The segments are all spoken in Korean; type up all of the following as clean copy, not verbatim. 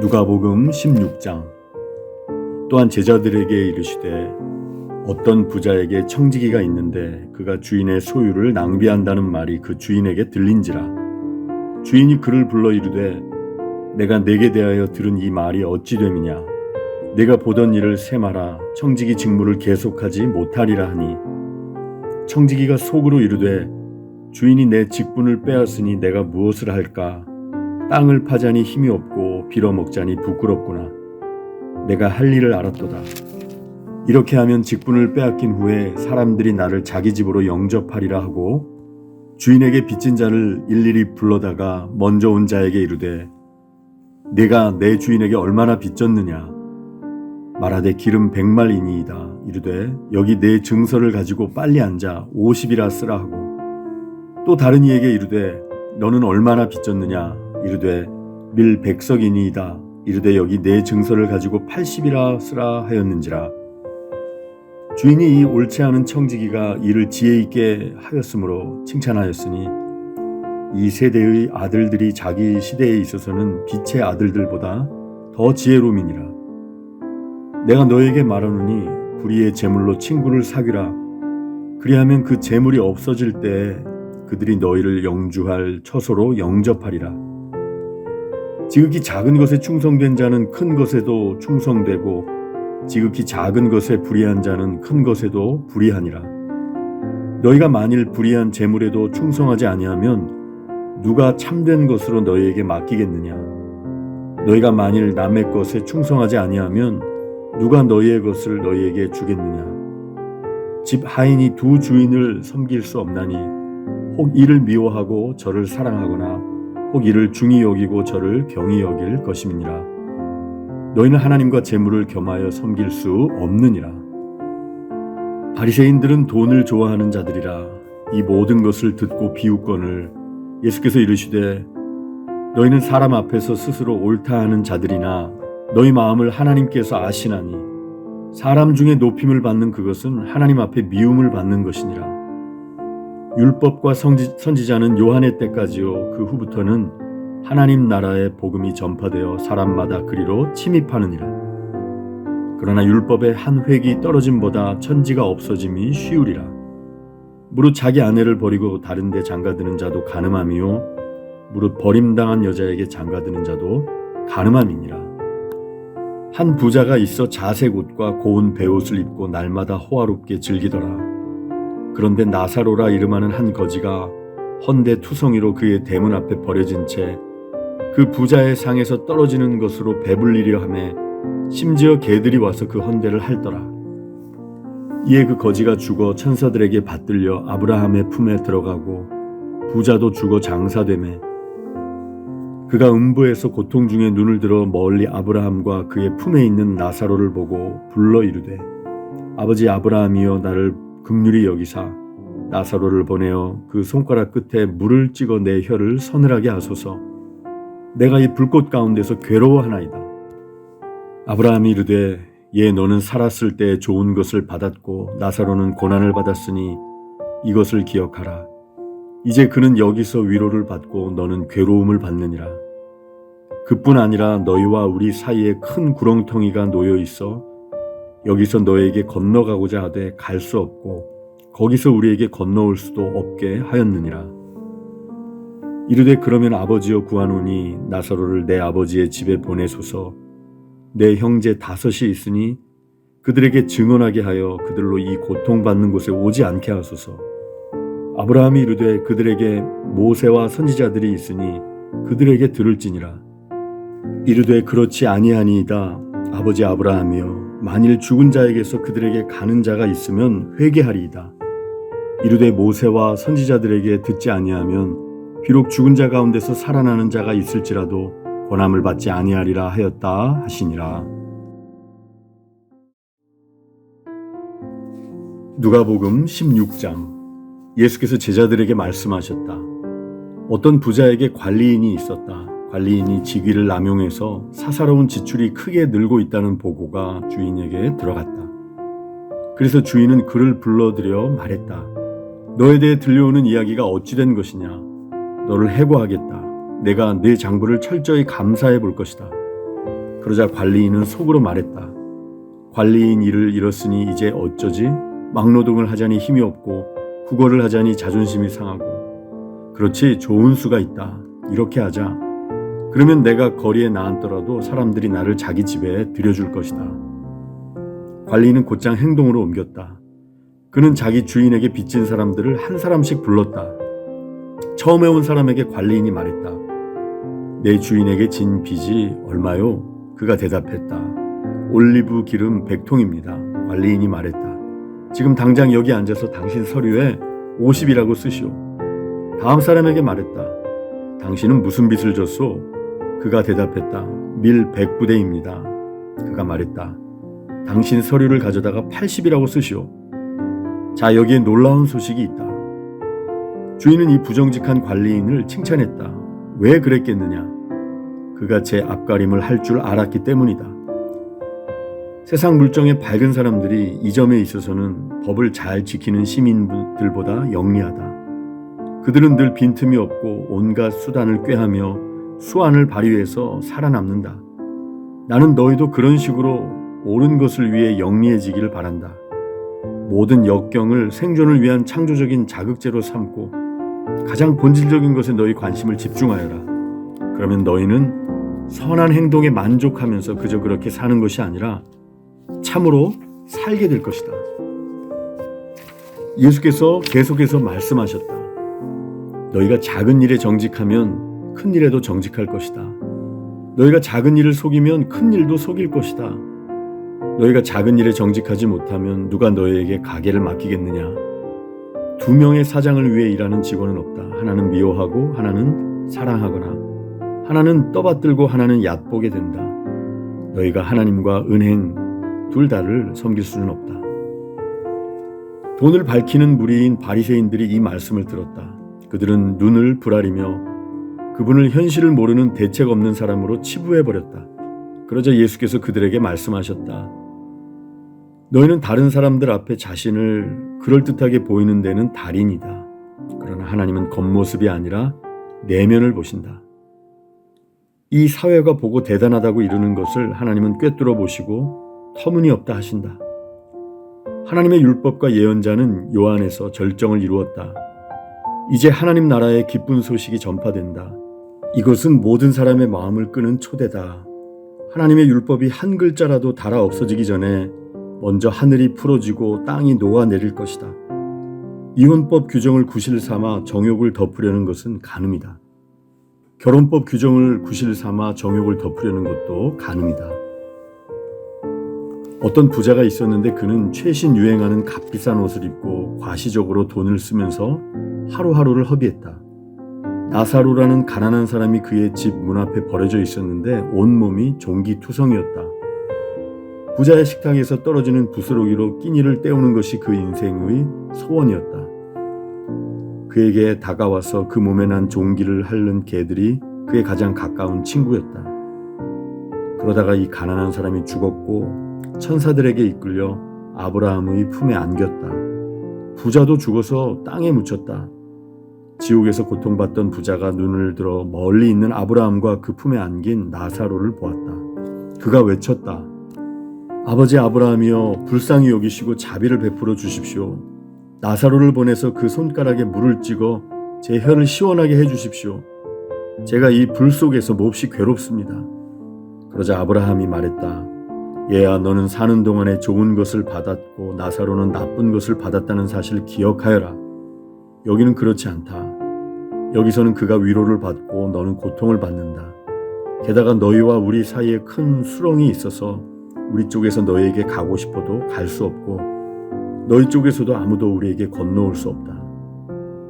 누가복음 16장. 또한 제자들에게 이르시되 어떤 부자에게 청지기가 있는데 그가 주인의 소유를 낭비한다는 말이 그 주인에게 들린지라. 주인이 그를 불러 이르되 내가 네게 대하여 들은 이 말이 어찌 됨이냐. 내가 보던 일을 셈하라. 청지기 직무를 계속하지 못하리라 하니, 청지기가 속으로 이르되 주인이 내 직분을 빼앗으니 내가 무엇을 할까. 땅을 파자니 힘이 없고 빌어먹자니 부끄럽구나. 내가 할 일을 알았도다. 이렇게 하면 직분을 빼앗긴 후에 사람들이 나를 자기 집으로 영접하리라 하고, 주인에게 빚진 자를 일일이 불러다가 먼저 온 자에게 이르되 내가 내 주인에게 얼마나 빚졌느냐. 말하되 기름 100말이니이다. 이르되 여기 내 증서를 가지고 빨리 앉아 50이라 쓰라 하고, 또 다른 이에게 이르되 너는 얼마나 빚졌느냐. 이르되 밀 100석이니이다. 이르되 여기 내 증서를 가지고 80이라 쓰라 하였는지라. 주인이 이 옳지 않은 청지기가 일을 지혜 있게 하였으므로 칭찬하였으니, 이 세대의 아들들이 자기 시대에 있어서는 빛의 아들들보다 더 지혜로움이니라. 내가 너에게 말하노니 불의의 재물로 친구를 사귀라. 그리하면 그 재물이 없어질 때 그들이 너희를 영주할 처소로 영접하리라. 지극히 작은 것에 충성된 자는 큰 것에도 충성되고, 지극히 작은 것에 불의한 자는 큰 것에도 불의하니라. 너희가 만일 불의한 재물에도 충성하지 아니하면 누가 참된 것으로 너희에게 맡기겠느냐. 너희가 만일 남의 것에 충성하지 아니하면 누가 너희의 것을 너희에게 주겠느냐. 집 하인이 두 주인을 섬길 수 없나니, 혹 이를 미워하고 저를 사랑하거나 혹 이를 중히 여기고 저를 경히 여길 것임이니라. 너희는 하나님과 재물을 겸하여 섬길 수 없느니라. 바리새인들은 돈을 좋아하는 자들이라. 이 모든 것을 듣고 비웃거늘 예수께서 이르시되 너희는 사람 앞에서 스스로 옳다 하는 자들이나 너희 마음을 하나님께서 아시나니, 사람 중에 높임을 받는 그것은 하나님 앞에 미움을 받는 것이니라. 율법과 선지자는 요한의 때까지요, 그 후부터는 하나님 나라의 복음이 전파되어 사람마다 그리로 침입하느니라. 그러나 율법의 한 획이 떨어짐보다 천지가 없어짐이 쉬우리라. 무릇 자기 아내를 버리고 다른 데 장가드는 자도 간음함이요, 무릇 버림당한 여자에게 장가드는 자도 간음함이니라. 한 부자가 있어 자색 옷과 고운 베옷을 입고 날마다 호화롭게 즐기더라. 그런데 나사로라 이름하는 한 거지가 헌데 투성이로 그의 대문 앞에 버려진 채 그 부자의 상에서 떨어지는 것으로 배불리려 하매, 심지어 개들이 와서 그 헌데를 핥더라. 이에 그 거지가 죽어 천사들에게 받들려 아브라함의 품에 들어가고, 부자도 죽어 장사되매 그가 음부에서 고통 중에 눈을 들어 멀리 아브라함과 그의 품에 있는 나사로를 보고 불러 이르되 아버지 아브라함이여, 나를 긍휼히 여기사 나사로를 보내어 그 손가락 끝에 물을 찍어 내 혀를 서늘하게 하소서. 내가 이 불꽃 가운데서 괴로워하나이다. 아브라함이 이르되 예, 너는 살았을 때 좋은 것을 받았고 나사로는 고난을 받았으니 이것을 기억하라. 이제 그는 여기서 위로를 받고 너는 괴로움을 받느니라. 그뿐 아니라 너희와 우리 사이에 큰 구렁텅이가 놓여 있어 여기서 너에게 건너가고자 하되 갈 수 없고 거기서 우리에게 건너올 수도 없게 하였느니라. 이르되 그러면 아버지여 구하노니 나사로를 내 아버지의 집에 보내소서. 내 형제 5이 있으니 그들에게 증언하게 하여 그들로 이 고통받는 곳에 오지 않게 하소서. 아브라함이 이르되 그들에게 모세와 선지자들이 있으니 그들에게 들을지니라. 이르되 그렇지 아니하니이다. 아버지 아브라함이여, 만일 죽은 자에게서 그들에게 가는 자가 있으면 회개하리이다. 이르되 모세와 선지자들에게 듣지 아니하면 비록 죽은 자 가운데서 살아나는 자가 있을지라도 권함을 받지 아니하리라 하였다 하시니라. 누가복음 16장. 예수께서 제자들에게 말씀하셨다. 어떤 부자에게 관리인이 있었다. 관리인이 직위를 남용해서 사사로운 지출이 크게 늘고 있다는 보고가 주인에게 들어갔다. 그래서 주인은 그를 불러들여 말했다. 너에 대해 들려오는 이야기가 어찌 된 것이냐. 너를 해고하겠다. 내가 네 장부를 철저히 감사해 볼 것이다. 그러자 관리인은 속으로 말했다. 관리인 일을 잃었으니 이제 어쩌지? 막노동을 하자니 힘이 없고 국어를 하자니 자존심이 상하고. 그렇지, 좋은 수가 있다. 이렇게 하자. 그러면 내가 거리에 나앉더라도 사람들이 나를 자기 집에 들여줄 것이다. 관리인은 곧장 행동으로 옮겼다. 그는 자기 주인에게 빚진 사람들을 한 사람씩 불렀다. 처음에 온 사람에게 관리인이 말했다. 내 주인에게 진 빚이 얼마요? 그가 대답했다. 올리브 기름 100통입니다. 관리인이 말했다. 지금 당장 여기 앉아서 당신 서류에 50이라고 쓰시오. 다음 사람에게 말했다. 당신은 무슨 빚을 졌소? 그가 대답했다. 밀 100부대입니다. 그가 말했다. 당신 서류를 가져다가 80이라고 쓰시오. 자, 여기에 놀라운 소식이 있다. 주인은 이 부정직한 관리인을 칭찬했다. 왜 그랬겠느냐? 그가 제 앞가림을 할 줄 알았기 때문이다. 세상 물정에 밝은 사람들이 이 점에 있어서는 법을 잘 지키는 시민들보다 영리하다. 그들은 늘 빈틈이 없고 온갖 수단을 꾀하며 수완을 발휘해서 살아남는다. 나는 너희도 그런 식으로 옳은 것을 위해 영리해지기를 바란다. 모든 역경을 생존을 위한 창조적인 자극제로 삼고 가장 본질적인 것에 너희 관심을 집중하여라. 그러면 너희는 선한 행동에 만족하면서 그저 그렇게 사는 것이 아니라 참으로 살게 될 것이다. 예수께서 계속해서 말씀하셨다. 너희가 작은 일에 정직하면 큰 일에도 정직할 것이다. 너희가 작은 일을 속이면 큰 일도 속일 것이다. 너희가 작은 일에 정직하지 못하면 누가 너희에게 가게를 맡기겠느냐? 2명의 사장을 위해 일하는 직원은 없다. 하나는 미워하고 하나는 사랑하거나 하나는 떠받들고 하나는 얕보게 된다. 너희가 하나님과 은행 둘 다를 섬길 수는 없다. 돈을 밝히는 무리인 바리새인들이 이 말씀을 들었다. 그들은 눈을 부라리며 그분을 현실을 모르는 대책 없는 사람으로 치부해버렸다. 그러자 예수께서 그들에게 말씀하셨다. 너희는 다른 사람들 앞에 자신을 그럴듯하게 보이는 데는 달인이다. 그러나 하나님은 겉모습이 아니라 내면을 보신다. 이 사회가 보고 대단하다고 이르는 것을 하나님은 꿰뚫어 보시고 터무니없다 하신다. 하나님의 율법과 예언자는 요한에서 절정을 이루었다. 이제 하나님 나라의 기쁜 소식이 전파된다. 이것은 모든 사람의 마음을 끄는 초대다. 하나님의 율법이 한 글자라도 닳아 없어지기 전에 먼저 하늘이 풀어지고 땅이 녹아내릴 것이다. 이혼법 규정을 구실 삼아 정욕을 덮으려는 것은 간음이다. 결혼법 규정을 구실 삼아 정욕을 덮으려는 것도 간음이다. 어떤 부자가 있었는데 그는 최신 유행하는 값비싼 옷을 입고 과시적으로 돈을 쓰면서 하루하루를 허비했다. 나사로라는 가난한 사람이 그의 집 문 앞에 버려져 있었는데 온몸이 종기투성이었다. 부자의 식탁에서 떨어지는 부스러기로 끼니를 때우는 것이 그 인생의 소원이었다. 그에게 다가와서 그 몸에 난 종기를 핥는 개들이 그의 가장 가까운 친구였다. 그러다가 이 가난한 사람이 죽었고 천사들에게 이끌려 아브라함의 품에 안겼다. 부자도 죽어서 땅에 묻혔다. 지옥에서 고통받던 부자가 눈을 들어 멀리 있는 아브라함과 그 품에 안긴 나사로를 보았다. 그가 외쳤다. 아버지 아브라함이여, 불쌍히 여기시고 자비를 베풀어 주십시오. 나사로를 보내서 그 손가락에 물을 찍어 제 혀를 시원하게 해주십시오. 제가 이 불 속에서 몹시 괴롭습니다. 그러자 아브라함이 말했다. 얘야, 너는 사는 동안에 좋은 것을 받았고 나사로는 나쁜 것을 받았다는 사실을 기억하여라. 여기는 그렇지 않다. 여기서는 그가 위로를 받고 너는 고통을 받는다. 게다가 너희와 우리 사이에 큰 수렁이 있어서 우리 쪽에서 너희에게 가고 싶어도 갈 수 없고 너희 쪽에서도 아무도 우리에게 건너올 수 없다.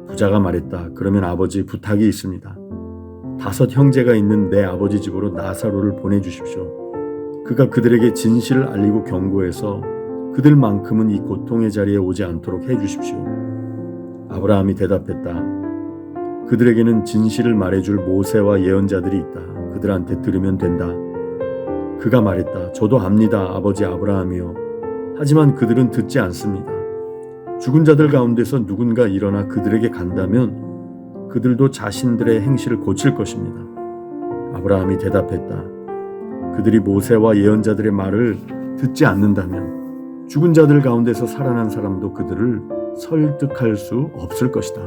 부자가 말했다. 그러면 아버지, 부탁이 있습니다. 5 형제가 있는 내 아버지 집으로 나사로를 보내주십시오. 그가 그들에게 진실을 알리고 경고해서 그들만큼은 이 고통의 자리에 오지 않도록 해주십시오. 아브라함이 대답했다. 그들에게는 진실을 말해줄 모세와 예언자들이 있다. 그들한테 들으면 된다. 그가 말했다. 저도 압니다, 아버지 아브라함이요. 하지만 그들은 듣지 않습니다. 죽은 자들 가운데서 누군가 일어나 그들에게 간다면 그들도 자신들의 행실을 고칠 것입니다. 아브라함이 대답했다. 그들이 모세와 예언자들의 말을 듣지 않는다면 죽은 자들 가운데서 살아난 사람도 그들을 설득할 수 없을 것이다.